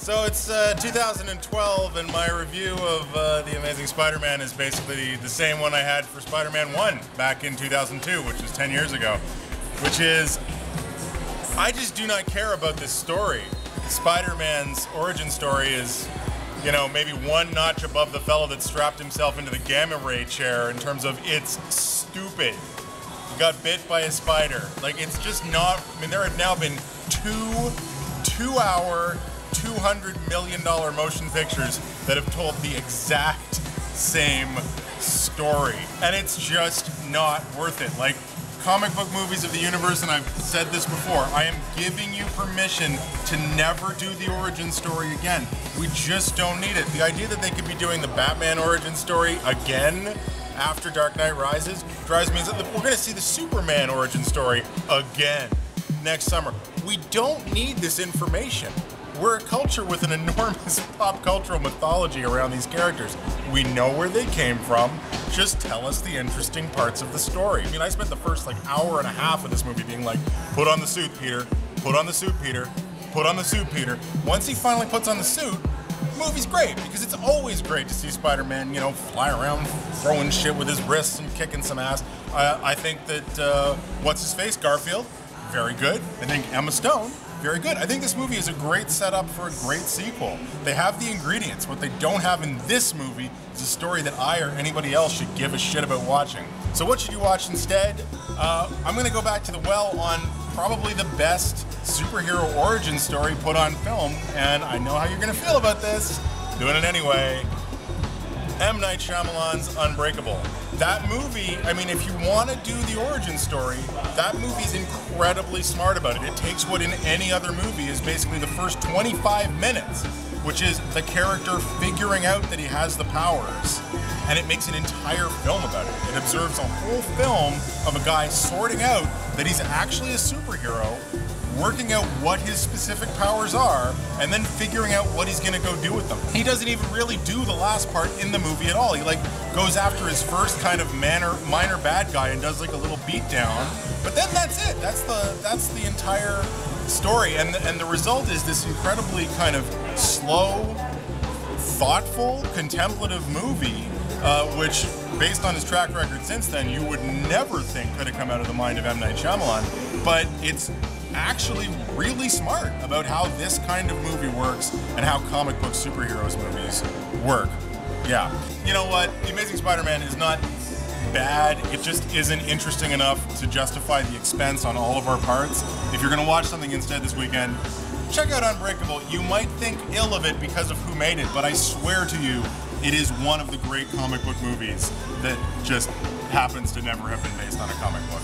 So it's 2012, and my review of The Amazing Spider-Man is basically the same one I had for Spider-Man 1 back in 2002, which was 10 years ago, which is, I just do not care about this story. Spider-Man's origin story is, you know, maybe one notch above the fellow that strapped himself into the gamma ray chair in terms of it's stupid. He got bit by a spider. Like, it's just not, I mean, there have now been two-hour, $200 million motion pictures that have told the exact same story. And it's just not worth it. Like, comic book movies of the universe, and I've said this before, I am giving you permission to never do the origin story again. We just don't need it. The idea that they could be doing the Batman origin story again after Dark Knight Rises drives me insane. We're gonna see the Superman origin story again next summer. We don't need this information. We're a culture with an enormous pop cultural mythology around these characters. We know where they came from. Just tell us the interesting parts of the story. I mean, I spent the first like hour and a half of this movie being like, put on the suit, Peter. Put on the suit, Peter. Put on the suit, Peter. Once he finally puts on the suit, the movie's great, because it's always great to see Spider-Man, you know, fly around throwing shit with his wrists and kicking some ass. I think that, what's-his-face, Garfield, very good. I think Emma Stone, very good. I think this movie is a great setup for a great sequel. They have the ingredients. What they don't have in this movie is a story that I or anybody else should give a shit about watching. So what should you watch instead? I'm gonna go back to the well on probably the best superhero origin story put on film, and I know how you're gonna feel about this. Doing it anyway. M. Night Shyamalan's Unbreakable. That movie, I mean, if you want to do the origin story, that movie's incredibly smart about it. It takes what in any other movie is basically the first 25 minutes, which is the character figuring out that he has the powers, and it makes an entire film about it. It observes a whole film of a guy sorting out that he's actually a superhero, working out what his specific powers are, and then figuring out what he's gonna go do with them. He doesn't even really do the last part in the movie at all. He like goes after his first kind of minor bad guy and does like a little beatdown, but then that's it. That's the entire story, and the result is this incredibly kind of slow, thoughtful, contemplative movie, which, based on his track record since then, you would never think could have come out of the mind of M. Night Shyamalan, but it's actually really smart about how this kind of movie works and how comic book superheroes movies work. Yeah. You know what? The Amazing Spider-Man is not bad. It just isn't interesting enough to justify the expense on all of our parts. If you're gonna watch something instead this weekend, check out Unbreakable. You might think ill of it because of who made it, but I swear to you, it is one of the great comic book movies that just happens to never have been based on a comic book.